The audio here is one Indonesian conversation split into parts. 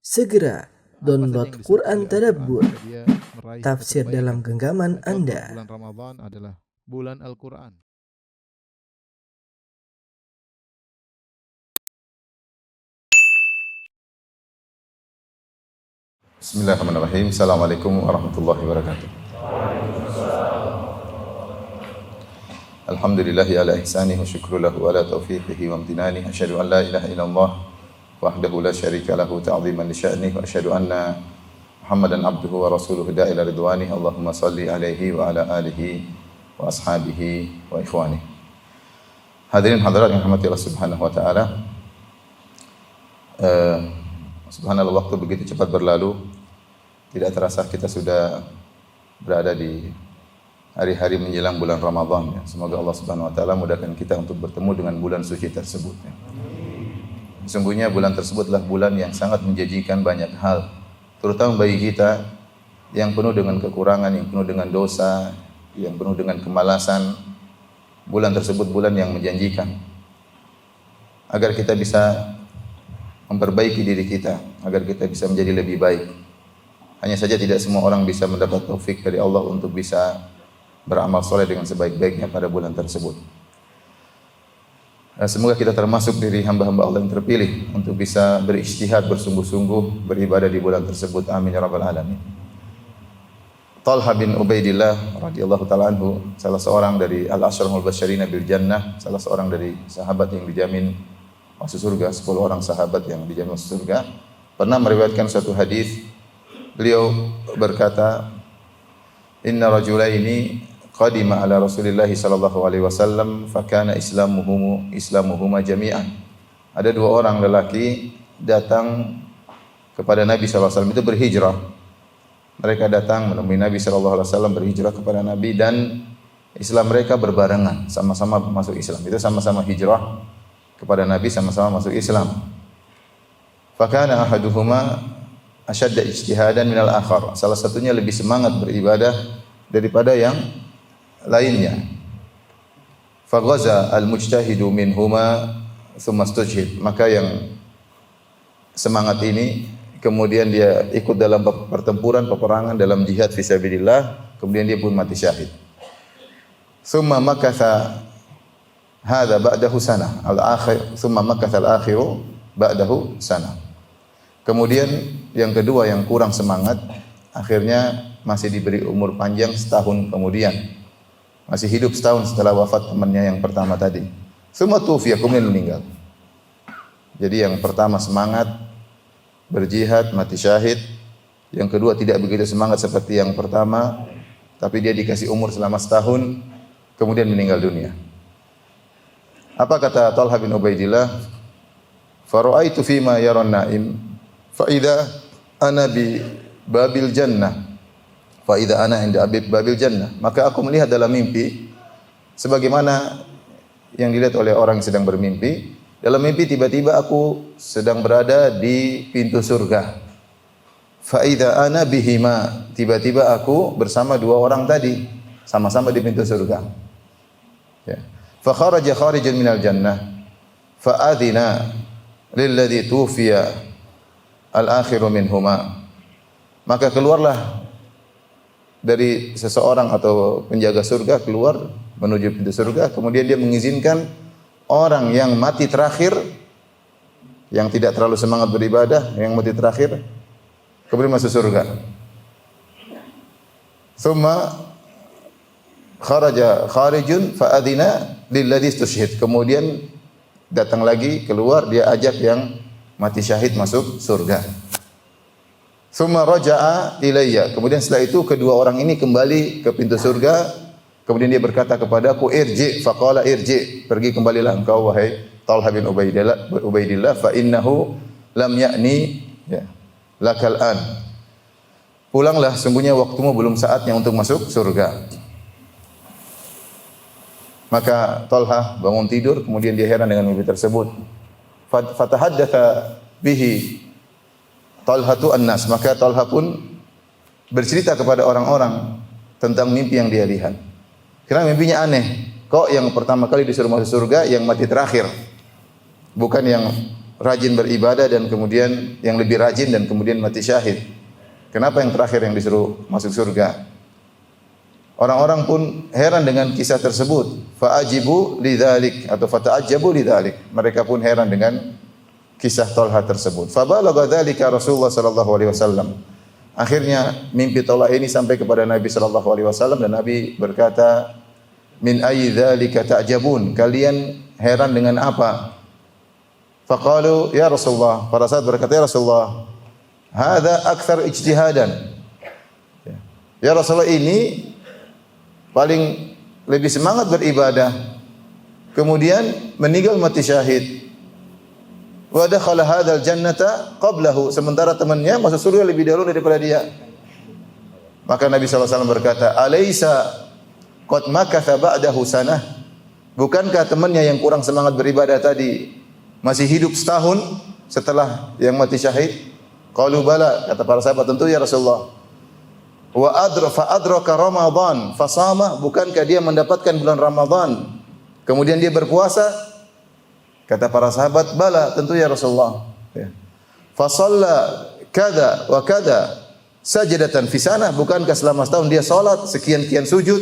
Segera download Quran Tadabbur, dia meraih tafsir kebaikan. dalam genggaman Contoh Anda. bulan Ramadan adalah bulan Al-Quran. Bismillahirrahmanirrahim. Assalamualaikum warahmatullahi wabarakatuh. Alhamdulillahi ala ihsanihi wa syukru lahu ala taufiqihi wa amtinani. Asyhadu an la ilaha illallah wahdahu la syarika lahu ta'ziman li sya'nihi wa asyhadu anna Muhammadan abduhu wa rasuluhu da'ila ridwanihi. Allahumma salli alaihi wa ala alihi wa ashabihi wa ikhwanihi. Hadirin hadirat yang dirahmati Allah Subhanahu wa taala. Subhanallah, waktu begitu cepat berlalu. Tidak terasa kita sudah berada di hari-hari menjelang bulan Ramadan. Semoga Allah Subhanahu wa taala mudahkan kita untuk bertemu dengan bulan suci tersebut. Sesungguhnya bulan tersebut adalah bulan yang sangat menjanjikan banyak hal, terutama bagi kita yang penuh dengan kekurangan, yang penuh dengan dosa, yang penuh dengan kemalasan. Bulan tersebut bulan yang menjanjikan agar kita bisa memperbaiki diri kita, agar kita bisa menjadi lebih baik. Hanya saja tidak semua orang bisa mendapat taufik dari Allah untuk bisa beramal soleh dengan sebaik-baiknya pada bulan tersebut. Semoga kita termasuk dari hamba-hamba Allah yang terpilih untuk bisa berijtihad, bersungguh-sungguh beribadah di bulan tersebut. Amin ya rabbal alamin. Talha bin Ubaidillah radhiyallahu taala anhu, salah seorang dari al-asyrul basyarina bil jannah, salah seorang dari sahabat yang dijamin masuk surga, 10 orang sahabat yang dijamin masuk surga, pernah meriwayatkan suatu hadis. Beliau berkata, "Inna rajulaini qadima ala Rasulillah sallallahu alaihi wasallam fa kana islamuhuma jami'an." Ada dua orang lelaki datang kepada Nabi sallallahu alaihi wasallam, itu berhijrah. Mereka datang menemui Nabi sallallahu alaihi wasallam, berhijrah kepada Nabi, dan Islam mereka berbarengan, sama-sama masuk Islam. Itu sama-sama hijrah kepada Nabi, sama-sama masuk Islam. Fa kana ahaduhuma asyadda ijtihadan minal akhar. Salah satunya lebih semangat beribadah daripada yang lainnya. Fa ghaza al-mujtahidu minhuma thumma istujhid. Maka yang semangat ini kemudian dia ikut dalam pertempuran, peperangan dalam jihad fisabilillah, kemudian dia pun mati syahid. Thumma makatha hadza ba'dahu sanah al-akhir, thumma makatha al-akhiru ba'dahu sanah. Kemudian yang kedua yang kurang semangat akhirnya masih diberi umur panjang setahun kemudian. Masih hidup setahun setelah wafat temannya yang pertama tadi. Semua tufiya, kemudian meninggal. Jadi yang pertama semangat berjihad, mati syahid. Yang kedua tidak begitu semangat seperti yang pertama, tapi dia dikasih umur selama setahun, kemudian meninggal dunia. Apa kata Talha bin Ubaidillah? Fara'aitu fima yaran na'im fa idza ana bi babil jannah, fa idza ana inda babil jannah. Maka aku melihat dalam mimpi sebagaimana yang dilihat oleh orang yang sedang bermimpi. Dalam mimpi tiba-tiba aku sedang berada di pintu surga. Fa idza ana bihima, tiba-tiba aku bersama dua orang tadi, sama-sama di pintu surga. Ya. Fa kharaja kharijan minal jannah fa adzina lilladzi tufiya al-akhiru minhuma. Maka keluarlah dari seseorang atau penjaga surga, keluar menuju pintu surga, kemudian dia mengizinkan orang yang mati terakhir, yang tidak terlalu semangat beribadah, yang mati terakhir, kemudian masuk surga. Thumma kharaja kharijun fa adzina lilladzi istushhid. Kemudian datang lagi, keluar, dia ajak yang mati syahid masuk surga. Tsumma raja'a ilayya. Kemudian setelah itu kedua orang ini kembali ke pintu surga. Kemudian dia berkata kepadaku, irji, faqala irji, pergi kembalilah engkau wahai Talha bin Ubaidillah, fa innahu lam ya'ni ya lakal an. Pulanglah, sungguhnya waktumu belum saatnya untuk masuk surga. Maka Talha bangun tidur, kemudian dia heran dengan mimpi tersebut. Fatahaddatha bihi Talhatu an-nas, maka Talha pun bercerita kepada orang-orang tentang mimpi yang dia lihat. Karena mimpinya aneh. Kok yang pertama kali disuruh masuk surga yang mati terakhir, bukan yang rajin beribadah dan kemudian yang lebih rajin dan kemudian mati syahid. Kenapa yang terakhir yang disuruh masuk surga? Orang-orang pun heran dengan kisah tersebut. Fa'ajibu lidzalik atau fata'ajjabu lidzalik. Mereka pun heran dengan kisah Talha tersebut. Fabalagha dzalika Rasulullah sallallahu alaihi wasallam. Akhirnya mimpi Talha ini sampai kepada Nabi sallallahu alaihi wasallam dan Nabi berkata, "Min ayyi dzalika ta'jabun?" Kalian heran dengan apa? Faqalu ya Rasulullah. Para sahabat berkata, "Ya Rasulullah, hadza aktsar ijtihadan." Ya Rasulullah, ini paling lebih semangat beribadah. Kemudian meninggal mati syahid. Wa dakhala hadzal jannata qablahu, sementara temannya masuk surga lebih dahulu daripada dia. Maka Nabi sallallahu alaihi wasallam berkata, "Alaisa qad makatha ba'dahu sanah?" Bukankah temannya yang kurang semangat beribadah tadi masih hidup setahun setelah yang mati syahid? Qalu bala, kata para sahabat, tentu ya Rasulullah. Wa adraka Ramadan fasama, bukankah dia mendapatkan bulan Ramadan kemudian dia berpuasa? Kata para sahabat, bala, tentu ya Rasulullah. Ya. Fasalla kada wa kada sajadatan fi sana, bukankah selama setahun dia salat sekian-kian sujud?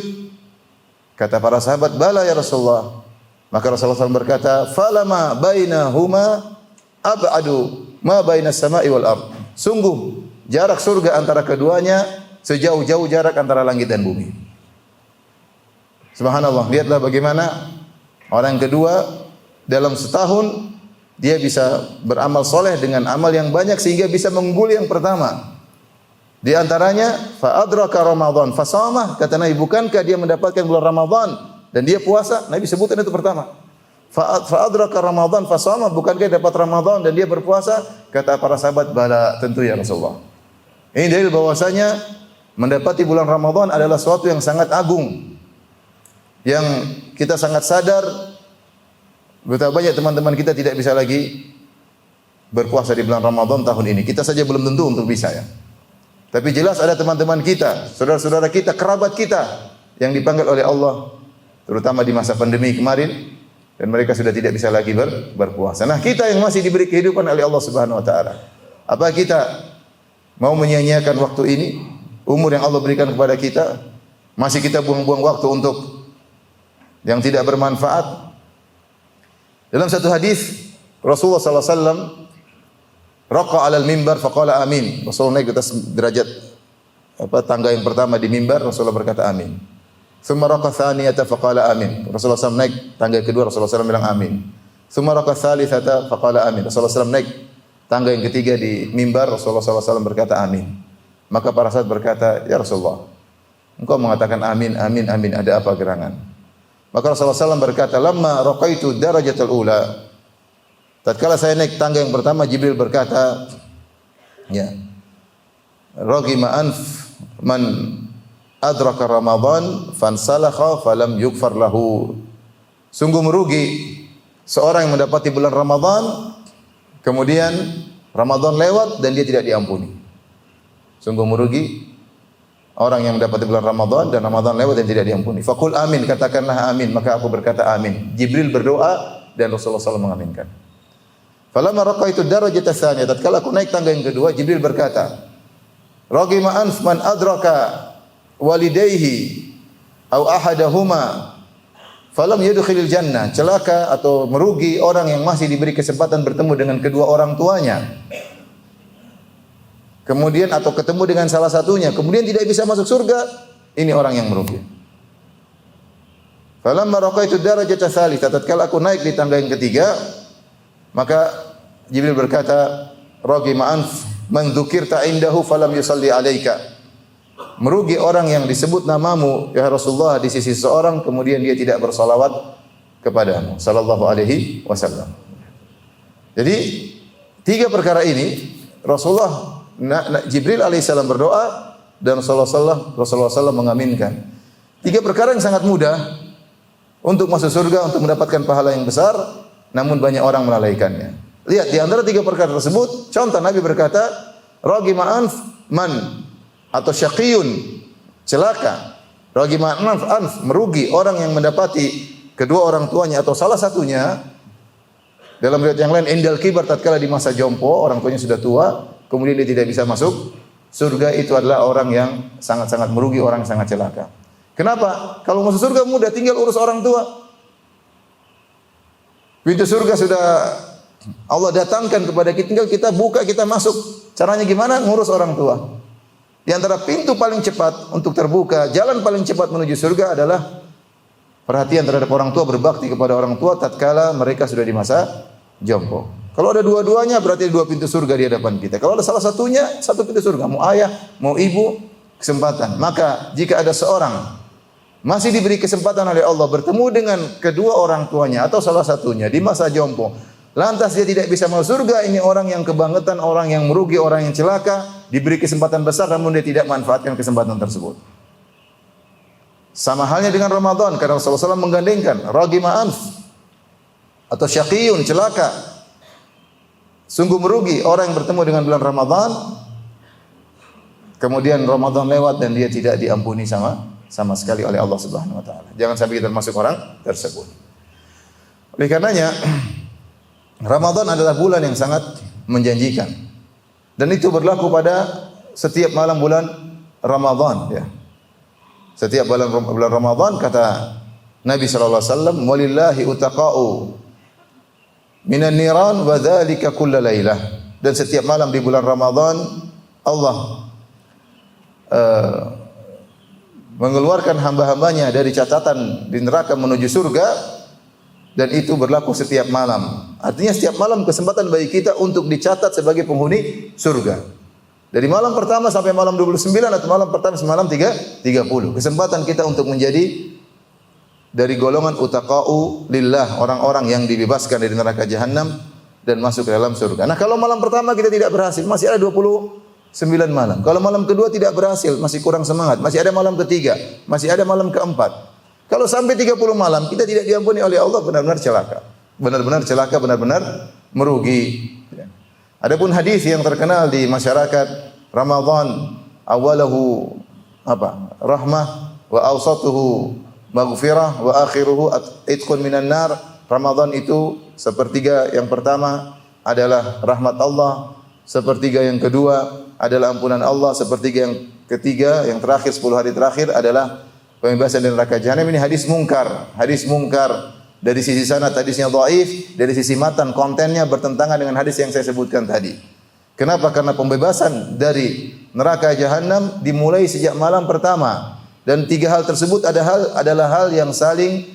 Kata para sahabat, bala ya Rasulullah. Maka Rasulullah SAW berkata, falama bainahuma ab'adu ma bainas sama'i wal ard. Sungguh jarak surga antara keduanya sejauh-jauh jarak antara langit dan bumi. Subhanallah, lihatlah bagaimana orang kedua dalam setahun dia bisa beramal soleh dengan amal yang banyak sehingga bisa mengungguli yang pertama. Di antaranya fa adraka Ramadan fasama, kata Nabi, bukankah dia mendapatkan bulan Ramadan dan dia puasa? Nabi sebutkan itu pertama. Fa adraka Ramadan fasama, bukankah dia dapat Ramadan dan dia berpuasa? Kata para sahabat, bala, tentu ya Rasulullah. Ini dalil bahwasanya mendapati bulan Ramadan adalah sesuatu yang sangat agung, yang kita sangat sadar betapa banyak teman-teman kita tidak bisa lagi berpuasa di bulan Ramadan tahun ini. Kita saja belum tentu untuk bisa, ya. Tapi jelas ada teman-teman kita, saudara-saudara kita, kerabat kita yang dipanggil oleh Allah, terutama di masa pandemi kemarin, dan mereka sudah tidak bisa lagi berpuasa. Nah, kita yang masih diberi kehidupan oleh Allah Subhanahu wa taala, apa kita mau menyia-nyiakan waktu ini? Umur yang Allah berikan kepada kita, masih kita buang-buang waktu untuk yang tidak bermanfaat? Dalam satu hadis Rasulullah sallallahu alaihi wasallam raqa 'alal mimbar faqala amin. Rasulullah naik ke atas derajat tangga yang pertama di mimbar, Rasulullah berkata amin. Tsumma raqa tsaniyata faqala amin. Rasulullah SAW naik tangga kedua, Rasulullah SAW bilang amin. Tsumma raqa tsalitsata faqala amin. Rasulullah SAW naik tangga yang ketiga di mimbar, Rasulullah SAW berkata amin. Maka para sahabat berkata, ya Rasulullah, engkau mengatakan amin, amin, amin, ada apa gerangan? Maka Rasulullah SAW berkata, lamma raqaitu darajatal ula. Tatkala saya naik tangga yang pertama, Jibril berkata, ya, ragima anf man adraka Ramadan fansalakha falam yugfar lahu. Sungguh merugi seorang yang mendapati bulan Ramadan, kemudian Ramadan lewat dan dia tidak diampuni. Sungguh merugi orang yang mendapati bulan Ramadan dan Ramadan lewat dan tidak diampuni. Faqul amin, katakanlah amin. Maka aku berkata amin. Jibril berdoa dan Rasulullah SAW mengaminkan. Falamma raqaitu darajata tsaniyah, tatkala aku naik tangga yang kedua, Jibril berkata, ragima anf man adraka walidayhi aw ahadahuma falam yadkhulil jannah. Celaka atau merugi orang yang masih diberi kesempatan bertemu dengan kedua orang tuanya, kemudian atau ketemu dengan salah satunya, kemudian tidak bisa masuk surga. Ini orang yang merugi. Falamma raqaitu darajata tsalitsah, tatkala aku naik di tangga yang ketiga, maka Jibril berkata, ragima anf man dzukirta indahu falam yusalli alaika. Merugi orang yang disebut namamu ya Rasulullah di sisi seorang, kemudian dia tidak bersalawat kepadamu sallallahu alaihi wasallam. Jadi tiga perkara ini Rasulullah, Jibril alaihissalam berdoa dan Rasulullah SAW mengaminkan. Tiga perkara yang sangat mudah untuk masuk surga, untuk mendapatkan pahala yang besar, namun banyak orang melalaikannya. Lihat di antara tiga perkara tersebut, contoh Nabi berkata, ragima anf man atau syaqiyun, celaka. Ragima anf merugi orang yang mendapati kedua orang tuanya atau salah satunya Dalam riwayat yang lain, indal kibar, tatkala di masa jompo, orang tuanya sudah tua, kemudian dia tidak bisa masuk surga, itu adalah orang yang sangat-sangat merugi, orang yang sangat celaka. Kenapa? Kalau masuk surga mudah, tinggal urus orang tua. Pintu surga sudah Allah datangkan kepada kita, tinggal kita buka, kita masuk. Caranya gimana? Ngurus orang tua. Di antara pintu paling cepat untuk terbuka, jalan paling cepat menuju surga adalah perhatian terhadap orang tua, berbakti kepada orang tua tatkala mereka sudah di masa jompo. Kalau ada dua-duanya berarti ada dua pintu surga di hadapan kita. Kalau ada salah satunya, satu pintu surga. Mau ayah, mau ibu, kesempatan. Maka jika ada seorang masih diberi kesempatan oleh Allah bertemu dengan kedua orang tuanya atau salah satunya di masa jompo, lantas dia tidak bisa masuk surga, ini orang yang kebangetan, orang yang merugi, orang yang celaka, diberi kesempatan besar namun dia tidak manfaatkan kesempatan tersebut. Sama halnya dengan Ramadan, karena Rasulullah SAW menggandengkan ragima anf atau syaqiyun, celaka, sungguh merugi orang yang bertemu dengan bulan Ramadan, kemudian Ramadan lewat dan dia tidak diampuni sama sekali oleh Allah Subhanahu wa taala. Jangan sampai kita termasuk orang tersebut. Oleh karenanya Ramadan adalah bulan yang sangat menjanjikan. Dan itu berlaku pada setiap malam bulan Ramadan, ya. Setiap bulan Ramadan kata Nabi sallallahu alaihi wasallam, "Walillahi utaqa'u minan niran wa dzalika kulla lailah." Dan setiap malam di bulan Ramadan Allah mengeluarkan hamba-hambanya dari catatan di neraka menuju surga, dan itu berlaku setiap malam. Artinya setiap malam kesempatan bagi kita untuk dicatat sebagai penghuni surga. Dari malam pertama sampai malam 29 atau malam pertama sampai malam 30. Kesempatan kita untuk menjadi dari golongan utaqa'u lillah, orang-orang yang dibebaskan dari neraka jahanam dan masuk ke dalam surga. Nah, kalau malam pertama kita tidak berhasil, masih ada 29 malam. Kalau malam kedua tidak berhasil, masih kurang semangat, masih ada malam ketiga, masih ada malam keempat. Kalau sampai 30 malam kita tidak diampuni oleh Allah, benar-benar celaka. Benar-benar celaka, benar-benar merugi. Adapun hadis yang terkenal di masyarakat, Ramadan awalahu rahmah wa awsatuhu maghfirah wa akhiruhu itqun minan nar. Ramadan itu sepertiga yang pertama adalah rahmat Allah, sepertiga yang kedua adalah ampunan Allah, sepertiga yang ketiga, yang terakhir 10 hari terakhir adalah pembebasan dari neraka jahanam. Ini hadis mungkar. Hadis mungkar dari sisi sanad hadisnya dhaif, dari sisi matan kontennya bertentangan dengan hadis yang saya sebutkan tadi. Kenapa? Karena pembebasan dari neraka jahanam dimulai sejak malam pertama, dan tiga hal tersebut adalah hal yang saling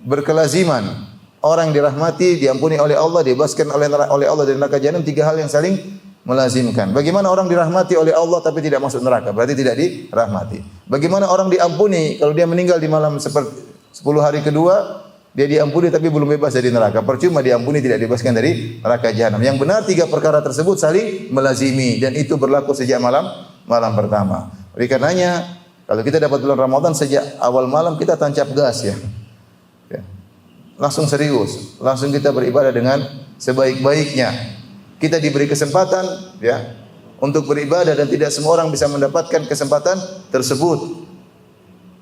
berkelaziman. Orang yang dirahmati, diampuni oleh Allah, dibebaskan oleh Allah dari neraka jahanam, tiga hal yang saling melazimkan. Bagaimana orang dirahmati oleh Allah tapi tidak masuk neraka? Berarti tidak dirahmati. Bagaimana orang diampuni kalau dia meninggal di malam seperti 10 hari kedua, dia diampuni tapi belum bebas dari neraka. Percuma diampuni tidak dibebaskan dari neraka jahanam. Yang benar tiga perkara tersebut saling melazimi, dan itu berlaku sejak malam pertama. Oleh karenanya kalau kita dapat bulan Ramadan sejak awal malam kita tancap gas, ya. Langsung serius, langsung kita beribadah dengan sebaik-baiknya. Kita diberi kesempatan, ya, untuk beribadah, dan tidak semua orang bisa mendapatkan kesempatan tersebut.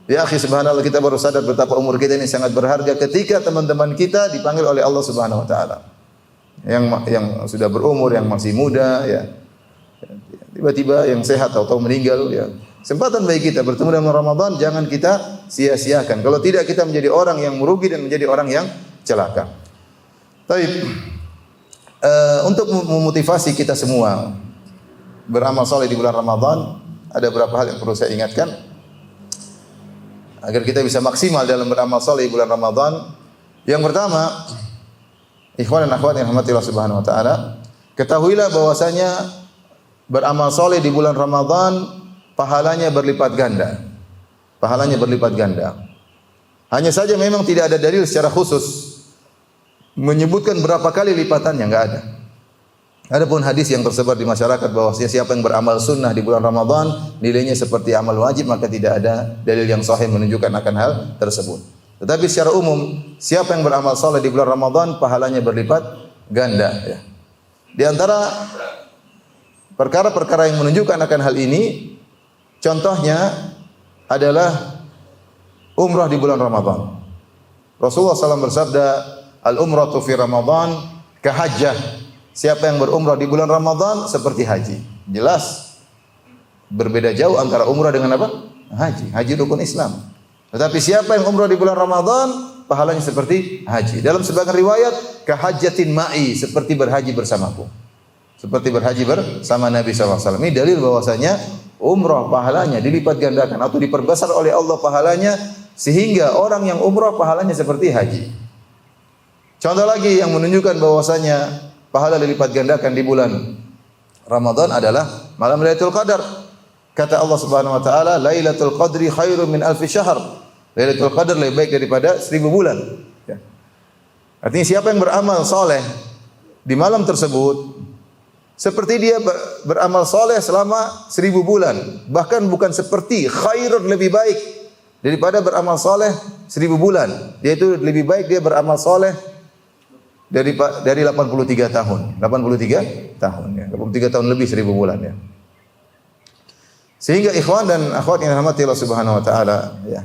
Ya akhi, subhanallah, kita baru sadar betapa umur kita ini sangat berharga ketika teman-teman kita dipanggil oleh Allah Subhanahu wa taala. Yang sudah berumur, yang masih muda, ya. Tiba-tiba yang sehat atau meninggal, ya. Kesempatan bagi kita bertemu dengan Ramadan jangan kita sia-siakan. Kalau tidak kita menjadi orang yang merugi dan menjadi orang yang celaka. Baik. Untuk memotivasi kita semua beramal saleh di bulan Ramadan, ada beberapa hal yang perlu saya ingatkan agar kita bisa maksimal dalam beramal saleh di bulan Ramadan. Yang pertama, ikhwan dan akhwat yang dirahmati Allah Subhanahu wa taala, ketahuilah bahwasanya beramal saleh di bulan Ramadan pahalanya berlipat ganda. Pahalanya berlipat ganda. Hanya saja memang tidak ada dalil secara khusus menyebutkan berapa kali lipatannya, enggak ada. Adapun hadis yang tersebar di masyarakat bahwa siapa yang beramal sunnah di bulan Ramadan nilainya seperti amal wajib, maka tidak ada dalil yang sahih menunjukkan akan hal tersebut. Tetapi secara umum, siapa yang beramal saleh di bulan Ramadan pahalanya berlipat ganda, ya. Di antara perkara-perkara yang menunjukkan akan hal ini, contohnya adalah umrah di bulan Ramadan. Rasulullah SAW bersabda, "Al-umratu fi Ramadan Kahajjah. Siapa yang berumrah di bulan Ramadan seperti haji. Jelas berbeda jauh antara umrah dengan apa? Haji. Haji rukun Islam. Tetapi siapa yang umrah di bulan Ramadan, pahalanya seperti haji. Dalam sebagian riwayat, kahajjatin ma'i, seperti berhaji bersamaku. Seperti berhaji bersama Nabi SAW. Ini dalil bahwasanya umrah pahalanya dilipat gandakan atau diperbesar oleh Allah pahalanya, sehingga orang yang umrah pahalanya seperti haji. Contoh lagi yang menunjukkan bahwasanya pahala dilipat gandakan di bulan Ramadan adalah malam Lailatul Qadar. Kata Allah Subhanahu wa taala, Lailatul Qadri khairum min alfi syahr. Lailatul Qadar lebih baik daripada 1000 bulan. Ya. Artinya siapa yang beramal soleh di malam tersebut, seperti dia beramal soleh selama 1000 bulan. Bahkan bukan seperti, khairun lebih baik daripada beramal soleh 1000 bulan. Yaitu lebih baik dia beramal soleh dari 83 tahun. 83 tahun ya. 83 tahun lebih 1000 bulan ya. Sehingga ikhwan dan akhwat yang dirahmati Allah Subhanahu wa taala ya.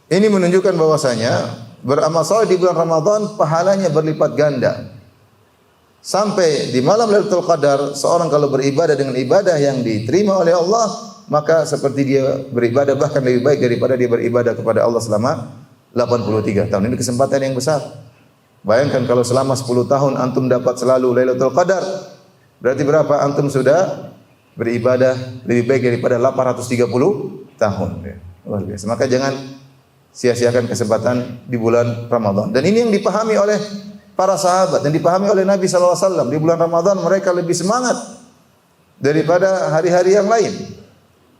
Ini menunjukkan bahwasanya beramal saleh di bulan Ramadan pahalanya berlipat ganda. Sampai di malam Lailatul Qadar seorang kalau beribadah dengan ibadah yang diterima oleh Allah, maka seperti dia beribadah bahkan lebih baik daripada dia beribadah kepada Allah selama 83 tahun. Ini kesempatan yang besar. Bayangkan kalau selama 10 tahun antum dapat selalu Lailatul Qadar, berarti berapa antum sudah beribadah lebih baik daripada 830 tahun. Luar biasa. Maka jangan sia-siakan kesempatan di bulan Ramadan. Dan ini yang dipahami oleh para sahabat dan dipahami oleh Nabi SAW. Di bulan Ramadan mereka lebih semangat daripada hari-hari yang lain.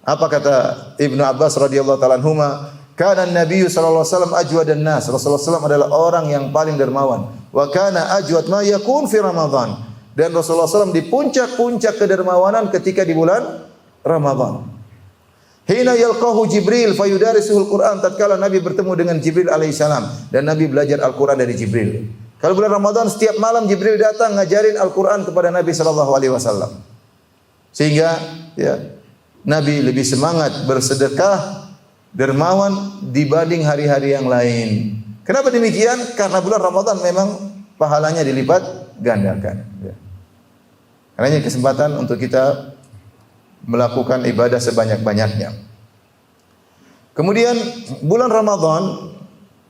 Apa kata Ibnu Abbas radhiyallahu taala anhuma? Kana Nabi sallallahu alaihi wasallam ajwadan nas. Rasulullah SAW adalah orang yang paling dermawan. Wa kana ajwad ma yakun fi Ramadan. Dan Rasulullah SAW di puncak-puncak kedermawanan ketika di bulan Ramadan. Hina yalqahu Jibril fayudarisuhul Quran, tatkala Nabi bertemu dengan Jibril alaihissalam dan Nabi belajar Al-Quran dari Jibril. Kalau bulan Ramadan setiap malam Jibril datang ngajarin Al-Quran kepada Nabi sallallahu alaihi wasallam. Sehingga ya Nabi lebih semangat bersedekah dermawan dibanding hari-hari yang lain. Kenapa demikian? Karena bulan Ramadan memang pahalanya dilipat gandakan. Ya. Karena ini kesempatan untuk kita melakukan ibadah sebanyak-banyaknya. Kemudian bulan Ramadan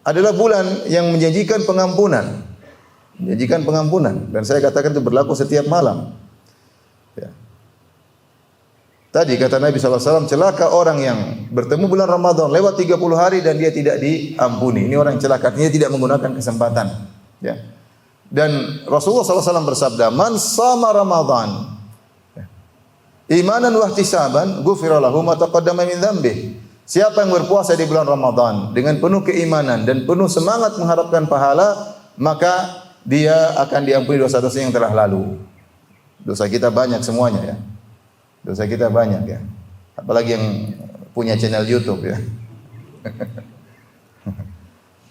adalah bulan yang menjanjikan pengampunan. Menjanjikan pengampunan. Dan saya katakan itu berlaku setiap malam. Ya. Tadi kata Nabi SAW, celaka orang yang bertemu bulan Ramadan lewat 30 hari dan dia tidak diampuni. Ini orang celaka, artinya tidak menggunakan kesempatan. Ya. Dan Rasulullah SAW bersabda, Man sama Ramadan imanan wa ihtisaban ghufira lahu ma taqaddama min dzambi. Siapa yang berpuasa di bulan Ramadan dengan penuh keimanan dan penuh semangat mengharapkan pahala, maka dia akan diampuni dosa-dosa yang telah lalu. Dosa kita banyak semuanya ya. Dosa kita banyak ya. Apalagi yang punya channel YouTube ya.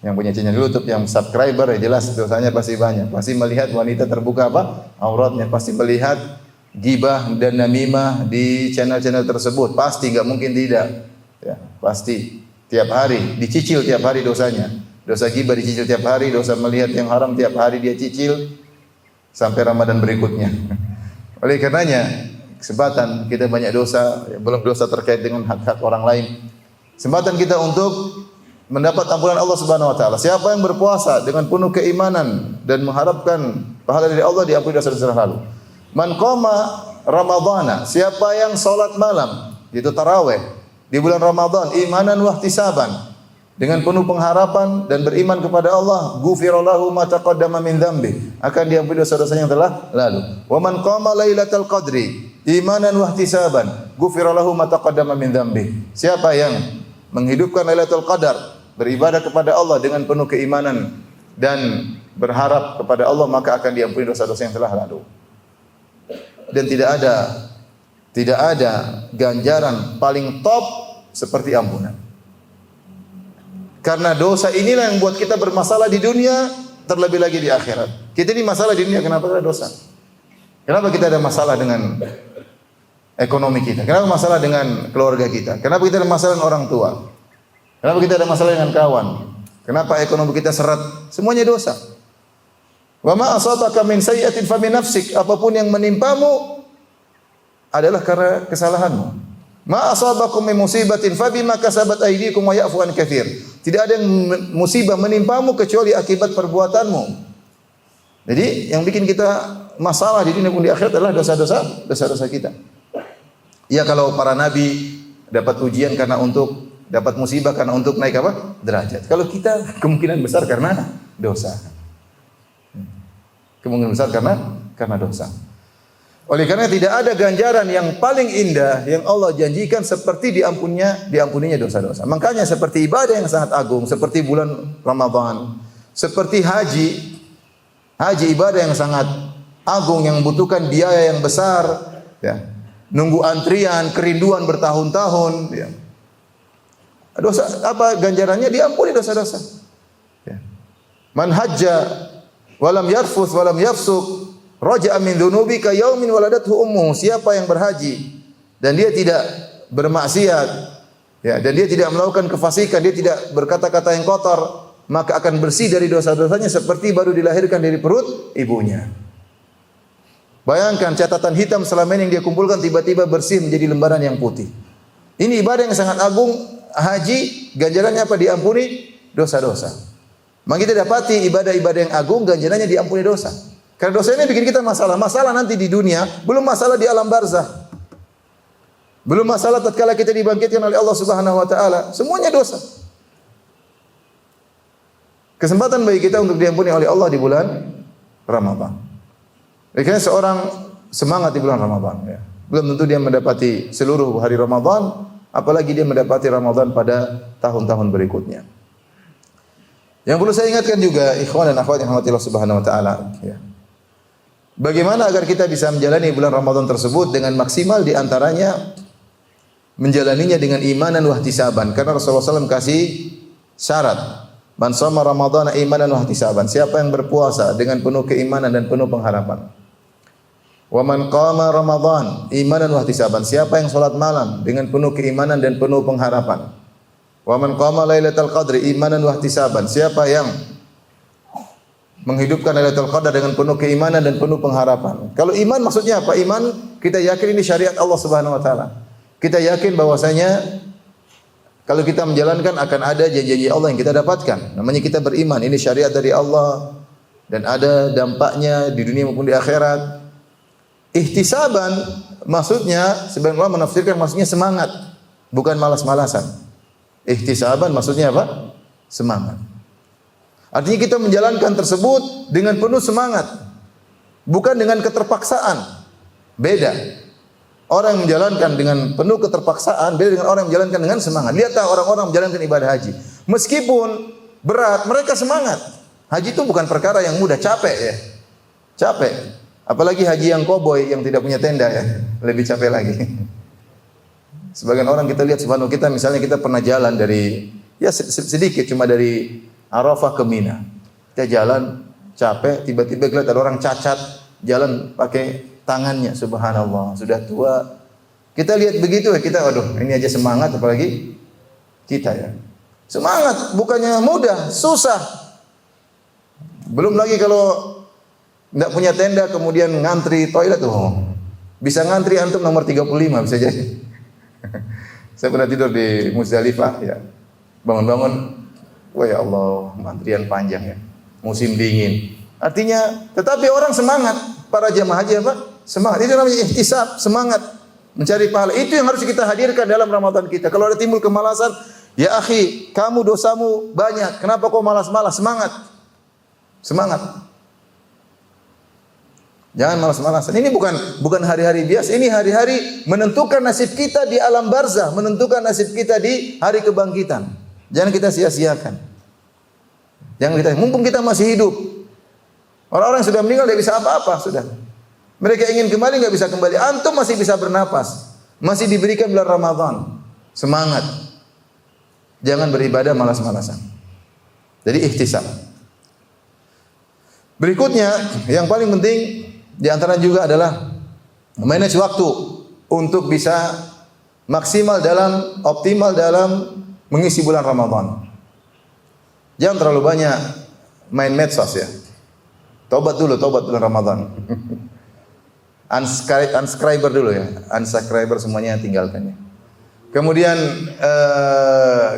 Yang punya channel YouTube, yang subscriber ya jelas dosanya pasti banyak. Pasti melihat wanita terbuka apa? Auratnya. Pasti melihat gibah dan namimah di channel-channel tersebut. Pasti, enggak mungkin tidak. Ya, pasti tiap hari dicicil tiap hari dosanya. Dosa gibah dicicil tiap hari, dosa melihat yang haram tiap hari dia cicil sampai Ramadan berikutnya. Oleh karenanya, kesempatan kita banyak dosa, ya, belum dosa terkait dengan hak-hak orang lain. Kesempatan kita untuk mendapat ampunan Allah Subhanahu wa taala. Siapa yang berpuasa dengan penuh keimanan dan mengharapkan pahala dari Allah, diampuni dosa-dosa lalu. Man qama Ramadhana, siapa yang salat malam, yaitu tarawih di bulan Ramadan, imanan wa ihtisaban, dengan penuh pengharapan dan beriman kepada Allah, ghufira lahu ma taqaddama min dzambi, akan diampuni dosa-dosanya yang telah lalu. Wa man qama lailatal qadri imanan wa ihtisaban, ghufira lahu ma taqaddama min dzambi. Siapa yang menghidupkan Lailatul Qadar, beribadah kepada Allah dengan penuh keimanan dan berharap kepada Allah, maka akan diampuni dosa-dosa yang telah lalu. Dan tidak ada ganjaran paling top seperti ampunan. Karena dosa inilah yang buat kita bermasalah di dunia, terlebih lagi di akhirat. Kita ini masalah di dunia, kenapa ada dosa? Kenapa kita ada masalah dengan ekonomi kita? Kenapa masalah dengan keluarga kita? Kenapa kita ada masalah dengan orang tua? Kenapa kita ada masalah dengan kawan? Kenapa ekonomi kita seret? Semuanya dosa. Wa ma asabaka min sayyi'atin fa min nafsik. Apapun yang menimpamu adalah karena kesalahanmu. Ma asabakum min musibatin fa bima kasabat aydikum wa ya'fu an katsir. Tidak ada yang musibah menimpamu kecuali akibat perbuatanmu. Jadi yang bikin kita masalah di dunia maupun di akhirat adalah dosa-dosa kita. Ya kalau para nabi dapat ujian karena untuk dapat musibah karena untuk naik apa? Derajat. Kalau kita kemungkinan besar karena dosa. Kemungkinan besar karena dosa. Oleh karena tidak ada ganjaran yang paling indah yang Allah janjikan seperti diampuninya dosa-dosa. Makanya seperti ibadah yang sangat agung, seperti bulan Ramadan, seperti haji ibadah yang sangat agung yang membutuhkan biaya yang besar, ya. Nunggu antrian, kerinduan bertahun-tahun, ya. Dosa apa ganjarannya? Diampuni dosa-dosa. Ya. Man hajja walam yarfuth walam yafsuk raja'a min dzunubika yaumin waladathu ummuhu. Siapa yang berhaji dan dia tidak bermaksiat, ya, dan dia tidak melakukan kefasikan, dia tidak berkata-kata yang kotor, maka akan bersih dari dosa-dosanya seperti baru dilahirkan dari perut ibunya. Bayangkan catatan hitam selama ini yang dia kumpulkan tiba-tiba bersih menjadi lembaran yang putih. Ini ibadah yang sangat agung, haji, ganjarannya apa? Diampuni dosa-dosa. Maka kita dapati ibadah-ibadah yang agung, ganjarannya diampuni dosa. Karena dosa ini bikin kita masalah nanti di dunia, belum masalah di alam barzah. Belum masalah tatkala kita dibangkitkan oleh Allah Subhanahu wa taala, semuanya dosa. Kesempatan bagi kita untuk diampuni oleh Allah di bulan Ramadan. Karena seorang semangat di bulan Ramadan, ya. Belum tentu dia mendapati seluruh hari Ramadan, apalagi dia mendapati Ramadan pada tahun-tahun berikutnya. Yang perlu saya ingatkan juga, ikhwan dan akhwat yang dirahmati Allah Subhanahu wa taala, ya. Bagaimana agar kita bisa menjalani bulan Ramadan tersebut dengan maksimal, di antaranya menjalaninya dengan imanan wa ihtisaban. Karena Rasulullah SAW kasih syarat. Man shoma Ramadhana imanan wa ihtisaban. Siapa yang berpuasa dengan penuh keimanan dan penuh pengharapan. Wa man qama Ramadhan imanan wa ihtisaban. Siapa yang salat malam dengan penuh keimanan dan penuh pengharapan. Wa man qama Lailatul Qadri imanan wa ihtisaban. Siapa yang menghidupkan Lailatul Qadar dengan penuh keimanan dan penuh pengharapan. Kalau iman maksudnya apa? Iman kita yakin ini syariat Allah Subhanahu wa taala. Kita yakin bahwasanya kalau kita menjalankan akan ada janji-janji Allah yang kita dapatkan. Namanya kita beriman, ini syariat dari Allah dan ada dampaknya di dunia maupun di akhirat. Ihtisaban maksudnya sebagian ulama menafsirkan maksudnya semangat, bukan malas-malasan. Ihtisaban maksudnya apa? Semangat. Artinya kita menjalankan tersebut dengan penuh semangat, bukan dengan keterpaksaan. Beda. Orang yang menjalankan dengan penuh keterpaksaan beda dengan orang yang menjalankan dengan semangat. Lihatlah orang-orang menjalankan ibadah haji. Meskipun berat, mereka semangat. Haji itu bukan perkara yang mudah, capek ya. Capek. Apalagi haji yang koboi yang tidak punya tenda ya, lebih capek lagi. Sebagian orang kita lihat subhanallah, kita misalnya kita pernah jalan dari ya sedikit cuma dari Arafah ke Mina. Kita jalan capek, tiba-tiba lihat ada orang cacat jalan pakai tangannya, subhanallah, sudah tua. Kita lihat begitu ya, kita waduh, ini aja semangat apalagi kita ya. Semangat bukannya mudah, susah. Belum lagi kalau enggak punya tenda kemudian ngantri toilet tuh. Bisa ngantri antum nomor 35 bisa jadi. Saya pernah tidur di Muzdalifah ya. Bangun-bangun, wah ya Allah, antrian panjang ya. Musim dingin. Artinya, tetapi orang semangat, para jamaah haji apa? Semangat. Itu namanya ihtisab, semangat mencari pahala. Itu yang harus kita hadirkan dalam Ramadan kita. Kalau ada timbul kemalasan, ya akhi, kamu dosamu banyak. Kenapa kau malas-malas? Semangat. Semangat. Jangan malas-malasan. Ini bukan hari-hari biasa. Ini hari-hari menentukan nasib kita di alam barzah, menentukan nasib kita di hari kebangkitan. Jangan kita sia-siakan. Jangan kita, mumpung kita masih hidup. Orang-orang yang sudah meninggal tidak bisa apa-apa sudah. Mereka ingin kembali nggak bisa kembali. Antum masih bisa bernapas, masih diberikan bulan Ramadan. Semangat. Jangan beribadah malas-malasan. Jadi ihtisab. Berikutnya yang paling penting di antara juga adalah manage waktu untuk bisa maksimal dalam optimal dalam mengisi bulan Ramadan. Jangan terlalu banyak main medsos ya. Tobat dulu, tobat bulan Ramadan. Unsubscriber dulu ya. Unsubscriber semuanya tinggalkan ya. Kemudian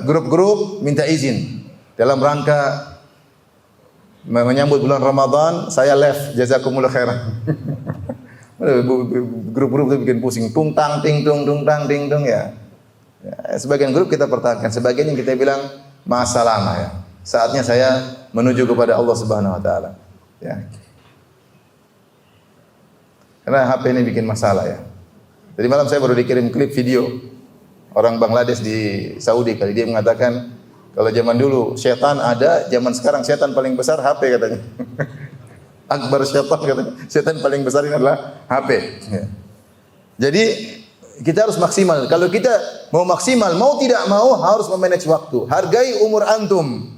grup-grup minta izin dalam rangka menyambut bulan Ramadan, saya live jazakumullah khairan. Grup-grup itu bikin pusing, tung tang ting tung ya. Sebagian grup kita pertahankan, sebagian yang kita bilang masa lama ya. Saatnya saya menuju kepada Allah Subhanahu wa taala. Ya. Karena HP ini bikin masalah ya. Jadi malam saya baru dikirim klip video orang Bangladesh di Saudi kali, dia mengatakan kalau zaman dulu setan ada, zaman sekarang setan paling besar HP katanya. Akbar setan katanya. Setan paling besar ini adalah HP. Ya. Jadi kita harus maksimal. Kalau kita mau maksimal, mau tidak mau harus memanage waktu. Hargai umur antum.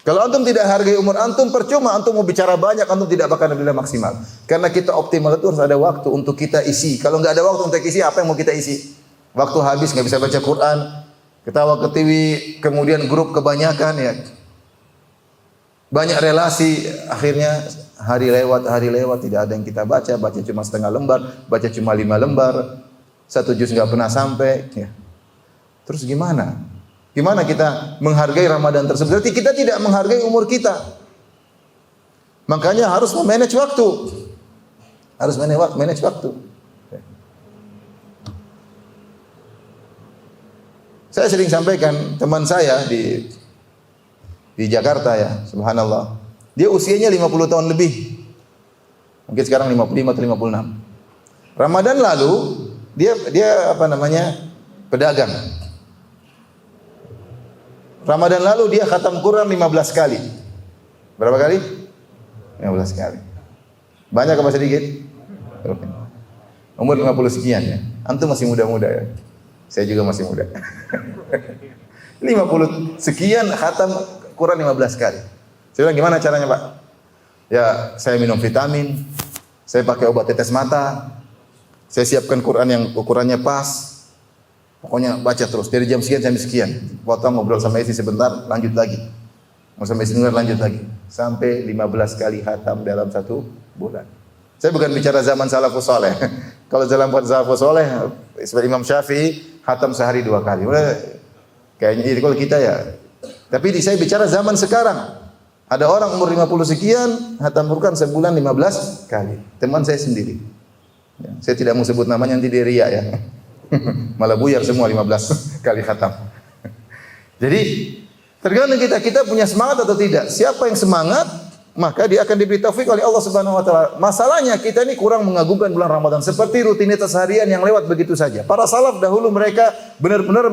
Kalau antum tidak hargai umur antum, percuma antum mau bicara banyak, antum tidak bakal bisa maksimal. Karena kita optimal itu harus ada waktu untuk kita isi. Kalau nggak ada waktu untuk isi, apa yang mau kita isi? Waktu habis nggak bisa baca Quran, ketawa ke TV, kemudian grup kebanyakan ya. Banyak relasi, akhirnya hari lewat tidak ada yang kita baca cuma setengah lembar, baca cuma 5 lembar, 1 juz nggak pernah sampai. Ya. Terus gimana? Gimana kita menghargai Ramadan tersebut? Berarti kita tidak menghargai umur kita. Makanya harus memanage waktu. Harus manage waktu. Saya sering sampaikan teman saya di Jakarta ya, subhanallah. Dia usianya 50 tahun lebih. Mungkin sekarang 55 atau 56. Ramadan lalu dia pedagang. Ramadan lalu dia khatam Quran 15 kali. Berapa kali? 15 kali. Banyak apa sedikit? Umur 50 sekian ya. Antum masih muda-muda ya. Saya juga masih muda. 50 sekian khatam Quran 15 kali. Saya bilang gimana caranya, Pak? Ya, saya minum vitamin, saya pakai obat tetes mata, saya siapkan Quran yang ukurannya pas. Pokoknya baca terus dari jam sekian sampai sekian. Potong ngobrol sama istri sebentar, lanjut lagi. Mau sampai istri lanjut lagi. Sampai 15 kali khatam dalam 1 bulan. Saya bukan bicara zaman salafus saleh. Kalau zaman salafus saleh, seperti Imam Syafi'i khatam sehari 2 kali. Kayaknya itu kalau kita ya. Tapi saya bicara zaman sekarang. Ada orang umur 50 sekian, khatam Quran sebulan 15 kali. Teman saya sendiri. Ya, saya tidak mau sebut namanya, nanti dia riya ya. Malah buyar semua 15 kali khatam. Jadi tergantung kita punya semangat atau tidak. Siapa yang semangat, maka dia akan diberi taufik oleh Allah Subhanahu wa taala. Masalahnya kita ini kurang mengagungkan bulan Ramadan seperti rutinitas harian yang lewat begitu saja. Para salaf dahulu mereka benar-benar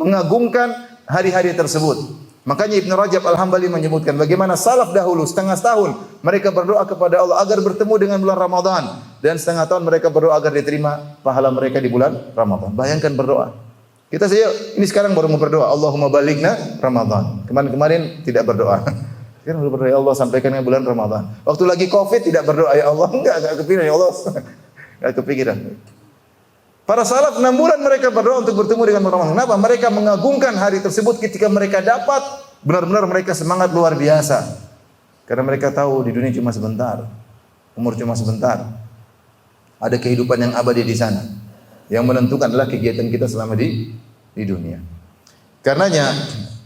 mengagungkan hari-hari tersebut. Makanya Ibn Rajab Al-Hambali menyebutkan bagaimana salaf dahulu setengah tahun mereka berdoa kepada Allah agar bertemu dengan bulan Ramadan, dan setengah tahun mereka berdoa agar diterima pahala mereka di bulan Ramadan. Bayangkan berdoa. Kita saja ini sekarang baru mau berdoa, Allahumma balighna Ramadan. Kemarin tidak berdoa. Sekarang berdoa, ya Allah sampaikan ke bulan Ramadan. Waktu lagi Covid tidak berdoa, ya Allah, enggak kepikiran, ya Allah. Enggak kepikiran. Para salaf 6 bulan mereka berdoa untuk bertemu dengan Ramadan. Kenapa? Mereka mengagungkan hari tersebut. Ketika mereka dapat, benar-benar mereka semangat luar biasa. Karena mereka tahu di dunia cuma sebentar. Umur cuma sebentar. Ada kehidupan yang abadi di sana. Yang menentukan adalah kegiatan kita selama di dunia. Karenanya,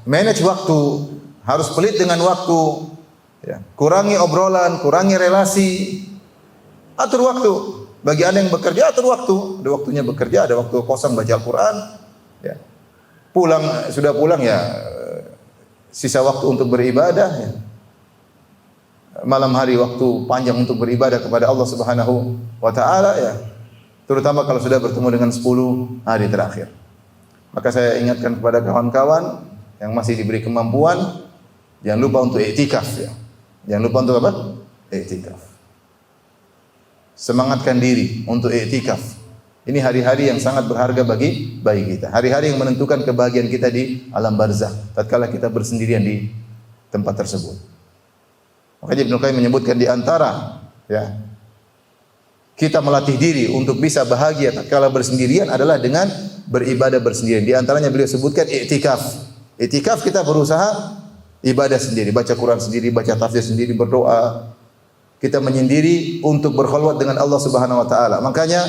manage waktu, harus pelit dengan waktu. Ya. Kurangi obrolan, kurangi relasi. Atur waktu. Bagi Anda yang bekerja, atur waktu. Ada waktunya bekerja, ada waktu kosong baca Al-Quran. Ya. Sudah pulang ya, sisa waktu untuk beribadah. Ya. Malam hari waktu panjang untuk beribadah kepada Allah Subhanahu wa taala ya. Terutama kalau sudah bertemu dengan 10 hari terakhir. Maka saya ingatkan kepada kawan-kawan yang masih diberi kemampuan, jangan lupa untuk iktikaf ya. Jangan lupa untuk apa? Iktikaf. Semangatkan diri untuk iktikaf. Ini hari-hari yang sangat berharga bagi kita. Hari-hari yang menentukan kebahagiaan kita di alam barzakh tatkala kita bersendirian di tempat tersebut. Makanya Ibnu Qayyim menyebutkan di antara ya kita melatih diri untuk bisa bahagia tatkala bersendirian adalah dengan beribadah bersendirian. Di antaranya beliau sebutkan iktikaf. Iktikaf kita berusaha ibadah sendiri, baca Quran sendiri, baca tafsir sendiri, berdoa. kita menyendiri untuk berkhulwat dengan Allah Subhanahu wa taala. Makanya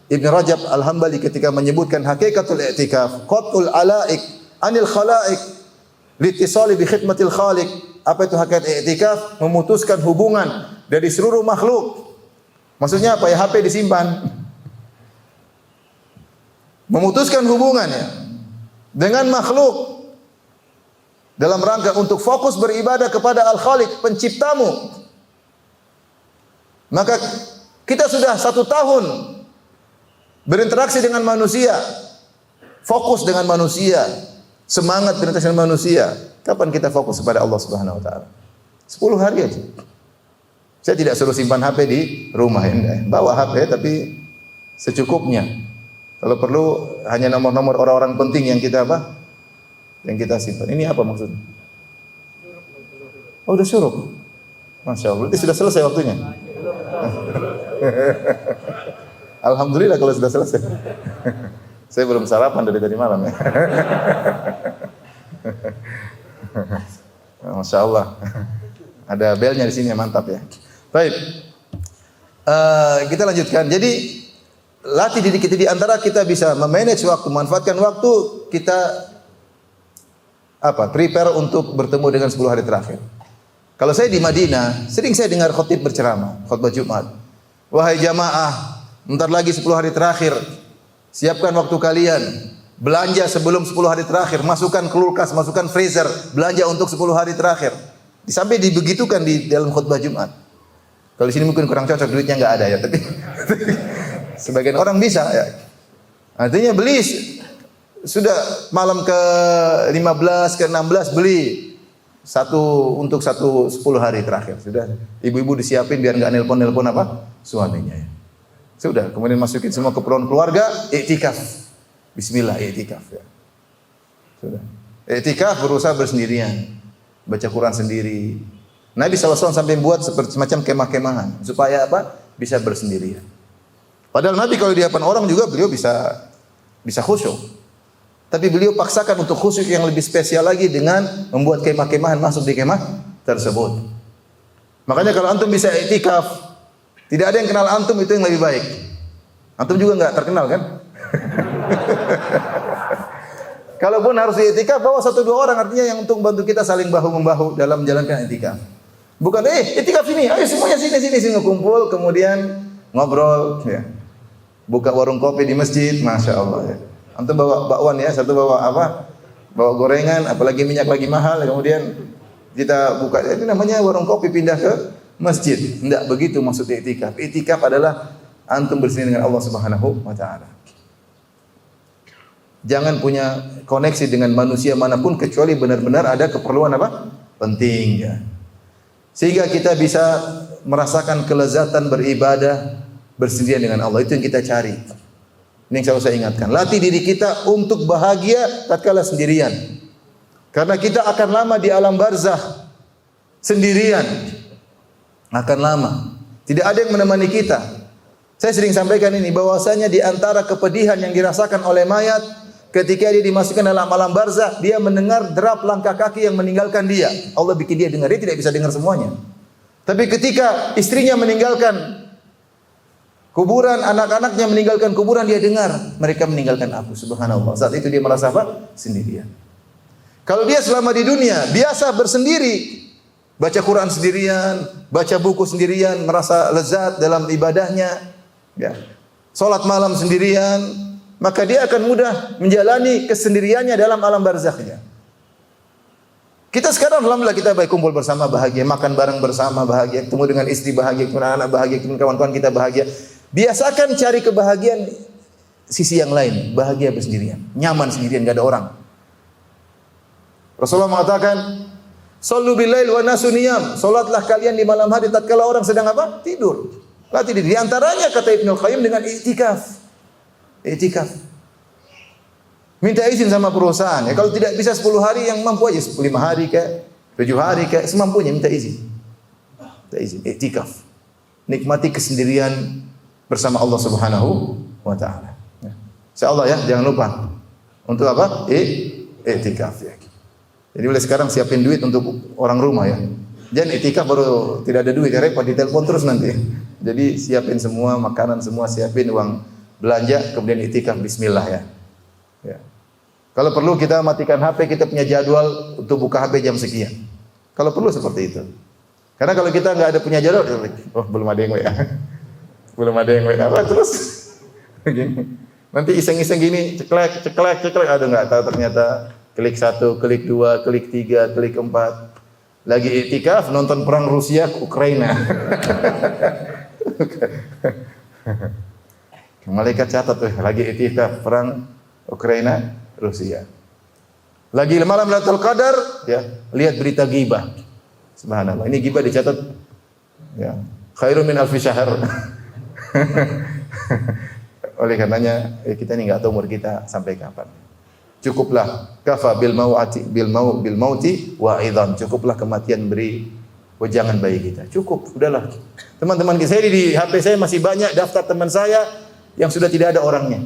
Ibnu Rajab Al-Hambali ketika menyebutkan hakikatul i'tikaf, qat'ul alaik anil khalaik litisali bi khidmatil khaliq. Apa itu hakikat i'tikaf? Memutuskan hubungan dari seluruh makhluk. Maksudnya apa ya? HP disimpan. Memutuskan hubungannya dengan makhluk dalam rangka untuk fokus beribadah kepada Al-Khaliq, penciptamu. Maka kita sudah 1 tahun berinteraksi dengan manusia, fokus dengan manusia, semangat berinteraksi dengan manusia. Kapan kita fokus kepada Allah Subhanahu wa taala? 10 hari aja. Saya tidak suruh simpan HP di rumah ya. Bawa HP tapi secukupnya. Kalau perlu hanya nomor-nomor orang-orang penting yang kita apa? Yang kita simpan. Ini apa maksudnya? Oh, udah syuruk. Masya Allah. Berarti sudah selesai waktunya. Alhamdulillah kalau sudah selesai. Saya belum sarapan dari tadi malam ya. Masya Allah. Ada belnya di sini, mantap ya. Baik. Kita lanjutkan. Jadi latih diri kita, di antara kita bisa memanage waktu, memanfaatkan waktu, kita prepare untuk bertemu dengan 10 hari terakhir. Kalau saya di Madinah, sering saya dengar khotib berceramah, khutbah Jumat. Wahai jamaah, bentar lagi 10 hari terakhir. Siapkan waktu kalian. Belanja sebelum 10 hari terakhir, masukkan kulkas, masukkan freezer, belanja untuk 10 hari terakhir. Sampai dibegitukan di dalam khutbah Jumat. Kalau di sini mungkin kurang cocok, duitnya enggak ada ya, tapi sebagian orang bisa ya. Artinya beli sudah malam ke-15, ke-16 beli untuk 10 hari terakhir. Sudah ibu-ibu disiapin biar enggak nelpon suaminya ya. Sudah, kemudian masukin semua keperluan keluarga, i'tikaf. Bismillah, i'tikaf ya. Sudah. I'tikaf berusaha bersendirian, baca Quran sendiri. Nabi SAW sampai buat seperti semacam kemah-kemahan supaya bisa bersendirian. Padahal Nabi kalau di hadapan orang juga beliau bisa khusyuk. Tapi beliau paksakan untuk khusyuk yang lebih spesial lagi dengan membuat kemah-kemahan masuk di kemah tersebut. Makanya kalau antum bisa i'tikaf, tidak ada yang kenal antum, itu yang lebih baik. Antum juga enggak terkenal kan? Kalaupun harus i'tikaf, bawa 1-2 orang, artinya yang untuk bantu kita saling bahu-membahu dalam menjalankan i'tikaf. Bukan i'tikaf sini, ayo semuanya sini kumpul, kemudian ngobrol ya. Buka warung kopi di masjid, Masya Allah ya. Antum bawa bakwan ya, satu bawa bawa gorengan, apalagi minyak lagi mahal, kemudian kita buka, itu namanya warung kopi pindah ke masjid. Tidak begitu maksud i'tikaf. I'tikaf adalah antum bersini dengan Allah Subhanahu wa taala. Jangan punya koneksi dengan manusia manapun kecuali benar-benar ada keperluan penting ya. Sehingga kita bisa merasakan kelezatan beribadah bersendirian dengan Allah. Itu yang kita cari. Ini yang selalu saya ingatkan. Latih diri kita untuk bahagia tatkala sendirian. Karena kita akan lama di alam barzakh sendirian. Akan lama. Tidak ada yang menemani kita. Saya sering sampaikan ini bahwasanya di antara kepedihan yang dirasakan oleh mayat ketika dia dimasukkan dalam alam barzakh, dia mendengar derap langkah kaki yang meninggalkan dia. Allah bikin dia dengar, dia tidak bisa dengar semuanya. Tapi ketika istrinya meninggalkan kuburan, anak-anaknya meninggalkan kuburan, dia dengar mereka meninggalkan aku. Subhanallah. Saat itu dia merasa sendirian. Kalau dia selama di dunia biasa bersendiri, baca Quran sendirian, baca buku sendirian, merasa lezat dalam ibadahnya, ya. Salat malam sendirian, maka dia akan mudah menjalani kesendiriannya dalam alam barzakhnya. Kita sekarang alhamdulillah kita baik kumpul bersama bahagia, makan bareng bersama bahagia, ketemu dengan istri bahagia, ketemu anak bahagia, ketemu kawan-kawan kita bahagia. Biasakan cari kebahagiaan sisi yang lain, bahagia bersendirian, nyaman sendirian, enggak ada orang. Rasulullah mengatakan, "Shallu billail wa nasu niyam." Salatlah kalian di malam hari tatkala orang sedang tidur. Latih diri. Di antaranya kata Ibnu Qayyim dengan i'tikaf. I'tikaf. Minta izin sama perusahaan. Ya, kalau tidak bisa 10 hari yang mampu aja 5 hari kayak 7 hari kayak semampunya minta izin. Minta izin. I'tikaf. Nikmati kesendirian bersama Allah Subhanahu wa taala. Ya. Insyaallah ya, jangan lupa. Untuk I'tikaf ya. Jadi mulai sekarang siapin duit untuk orang rumah ya. Dan itikaf baru tidak ada duit, repot ditelepon terus nanti. Jadi siapin semua makanan, semua siapin uang belanja, kemudian itikaf bismillah ya. Ya. Kalau perlu kita matikan HP, kita punya jadwal untuk buka HP jam sekian. Kalau perlu seperti itu. Karena kalau kita nggak ada punya jadwal, oh belum ada yang WA. Belum ada yang WA, terus nanti iseng-iseng gini, ceklek, aduh nggak tahu ternyata klik 1, klik 2, klik 3, klik 4. Lagi iktikaf nonton perang Rusia ke Ukraina. Malaikat catat tuh, lagi iktikaf perang Ukraina Rusia. Lagi malam Lailatul Qadar, ya, lihat berita ghibah. Subhanallah. Ini ghibah dicatat ya, khairun min alfi syahr. Oleh karenanya kita ini enggak tahu umur kita sampai kapan. Cukuplah kafa bil mauti wa idzan. Cukuplah kematian beri wejangan bagi kita. Cukup, udahlah. Teman-teman saya di HP saya masih banyak daftar teman saya yang sudah tidak ada orangnya.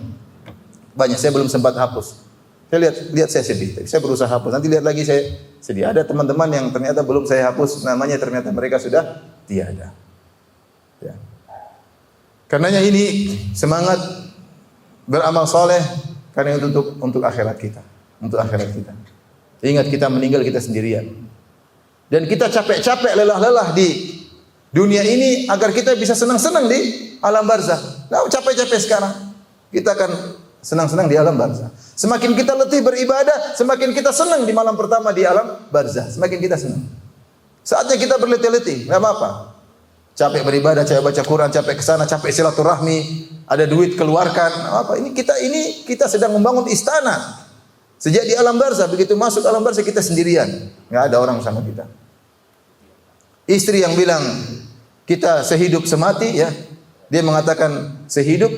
Banyak, saya belum sempat hapus. Saya lihat saya sedih. Saya berusaha hapus. Nanti lihat lagi saya sedih. Ada teman-teman yang ternyata belum saya hapus namanya, ternyata mereka sudah tiada. Ya. Karenanya ini semangat beramal soleh karena untuk akhirat kita, untuk akhirat kita. Ingat kita meninggal kita sendirian. Dan kita capek-capek lelah-lelah di dunia ini agar kita bisa senang-senang di alam barzakh. Nah, capek-capek sekarang. Kita akan senang-senang di alam barzakh. Semakin kita letih beribadah, semakin kita senang di malam pertama di alam barzakh. Semakin kita senang. Saatnya kita berletih-letih, enggak apa-apa. Capek beribadah, capek baca Quran, capek kesana, capek silaturahmi, ada duit keluarkan, apa? Ini kita sedang membangun istana. Sejak di alam barzakh, begitu masuk alam barzakh kita sendirian, enggak ada orang bersama kita. Istri yang bilang kita sehidup semati, ya, dia mengatakan sehidup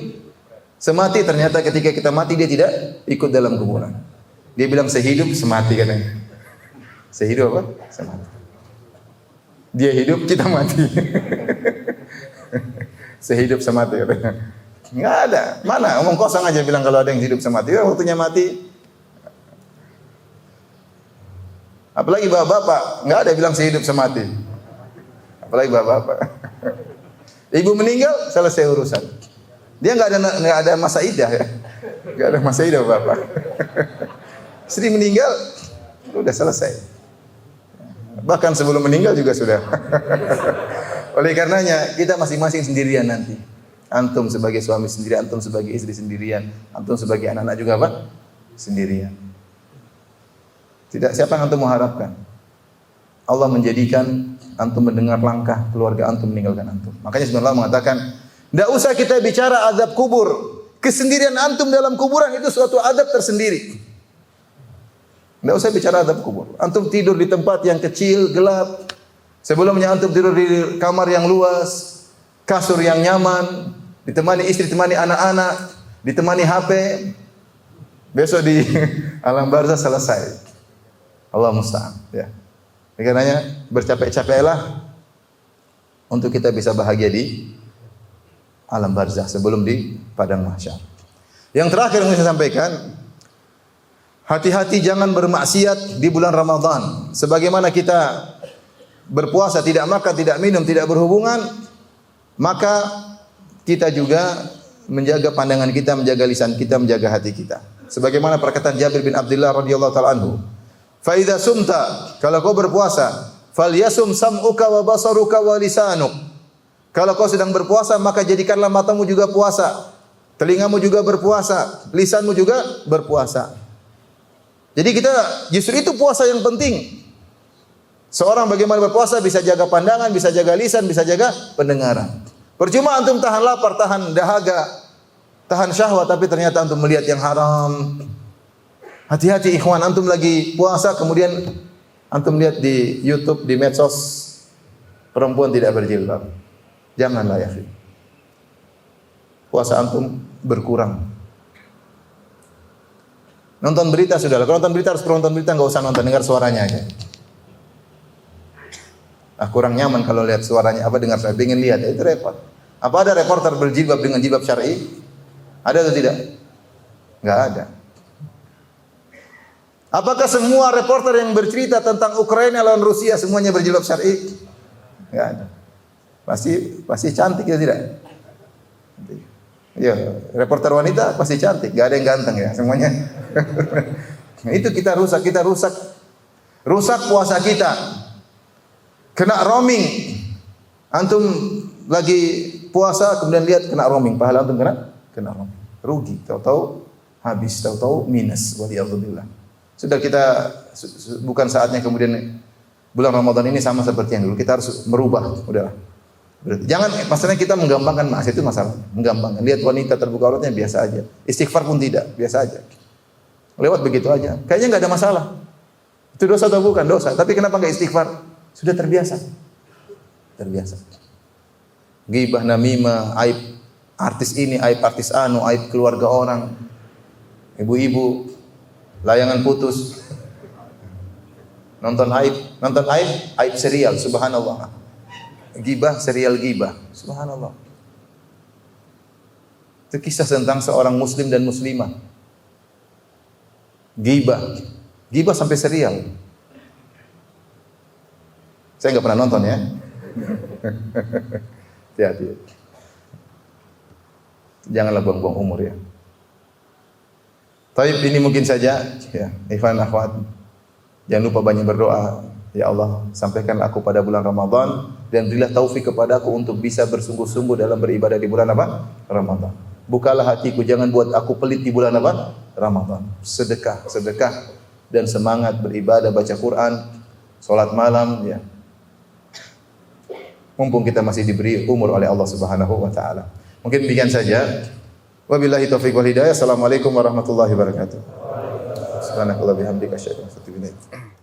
semati, ternyata ketika kita mati dia tidak ikut dalam kuburan. Dia bilang sehidup semati katanya. Sehidup apa? Semati. Dia hidup, kita mati. Sehidup semati katanya. Enggak ada. Mana? Omong kosong aja bilang kalau ada yang hidup semati. Ya, waktunya mati. Apalagi bapak-bapak, enggak ada bilang sehidup semati. Apalagi bapak-bapak. Ibu meninggal, selesai urusan. Dia enggak ada masa idah ya. Enggak ada masa idah bapak. Istri meninggal, udah selesai. Bahkan sebelum meninggal juga sudah. Oleh karenanya kita masing-masing sendirian nanti. Antum sebagai suami sendirian, antum sebagai istri sendirian, antum sebagai anak-anak juga apa? Sendirian. Tidak, siapa yang antum mengharapkan? Allah menjadikan antum mendengar langkah keluarga antum meninggalkan antum. Makanya sebenarnya Allah mengatakan, tidak usah kita bicara azab kubur. Kesendirian antum dalam kuburan itu suatu azab tersendiri. Tidak usah bicara azab kubur. Antum tidur di tempat yang kecil, gelap. Sebelumnya antum tidur di kamar yang luas, kasur yang nyaman, ditemani istri, ditemani anak-anak, ditemani HP. Besok di alam barzakh selesai. Allah musta'an. Ya. Karenanya bercapek-capeklah untuk kita bisa bahagia di alam barzakh sebelum di padang mahsyar. Yang terakhir yang saya sampaikan, hati-hati jangan bermaksiat di bulan Ramadan. Sebagaimana kita berpuasa, tidak makan, tidak minum, tidak berhubungan, maka kita juga menjaga pandangan kita, menjaga lisan kita, menjaga hati kita. Sebagaimana perkataan Jabir bin Abdullah radhiyallahu taala anhu, "Fa idza sumta," kalau kau berpuasa, "falyasum sam'uka wa basaruka wa lisanuk." Kalau kau sedang berpuasa, maka jadikanlah matamu juga puasa, telingamu juga berpuasa, lisanmu juga berpuasa. Jadi kita justru itu puasa yang penting. Seorang bagaimana berpuasa bisa jaga pandangan, bisa jaga lisan, bisa jaga pendengaran. Percuma antum tahan lapar, tahan dahaga, tahan syahwat, tapi ternyata antum melihat yang haram. Hati-hati ikhwan, antum lagi puasa kemudian antum lihat di YouTube, di medsos perempuan tidak berjilbab. Janganlah ya. Puasa antum berkurang. Nonton berita sudah. Kalau nonton berita harus nonton berita, enggak usah nonton, dengar suaranya aja. Kurang nyaman kalau lihat suaranya, apa dengar suara, ingin lihat, itu repot. Apa ada reporter berjilbab dengan jilbab syar'i? Ada atau tidak? Enggak ada. Apakah semua reporter yang bercerita tentang Ukraina lawan Rusia semuanya berjilbab syar'i? Enggak ada. Pasti cantik ya tidak? Ya, reporter wanita pasti cantik, enggak ada yang ganteng ya, semuanya. Itu kita rusak puasa kita. Kena roaming. Antum lagi puasa kemudian lihat kena roaming, pahala antum kena roaming. Rugi, tahu-tahu habis, tahu-tahu minus, waliyadzubillah. Sudah kita bukan saatnya kemudian bulan Ramadan ini sama seperti yang dulu. Kita harus merubah, udahlah. Berarti jangan masalahnya kita menggampangkan maksiat itu masalah. Menggampangkan. Lihat wanita terbuka auratnya biasa aja. Istighfar pun tidak, biasa aja. Lewat begitu aja. Kayaknya enggak ada masalah. Itu dosa atau bukan? Dosa. Tapi kenapa enggak istighfar? Sudah terbiasa. Terbiasa. Ghibah, namimah, aib artis ini, aib artis anu, aib keluarga orang. Ibu-ibu layangan putus. Nonton aib serial, subhanallah. Ghibah, serial ghibah, subhanallah. Itu kisah tentang seorang muslim dan muslimah. Ghibah sampai serial. Saya enggak pernah nonton ya. Hati-hati. Janganlah buang-buang umur ya. Taib ini mungkin saja ya, ikhwan akhwat. Jangan lupa banyak berdoa. Ya Allah, sampaikanlah aku pada bulan Ramadan dan berilah taufik kepada aku untuk bisa bersungguh-sungguh dalam beribadah di bulan apa? Ramadan. Bukalah hatiku, jangan buat aku pelit di bulan apa? Ramadan. Sedekah dan semangat beribadah, baca Quran, salat malam ya. Mumpung kita masih diberi umur oleh Allah Subhanahu wa taala. Mungkin demikian saja. Wabillahi taufiq wal hidayah. Assalamualaikum warahmatullahi wabarakatuh. Subhanallahi bihamdika asyhadu an la ilaha illa anta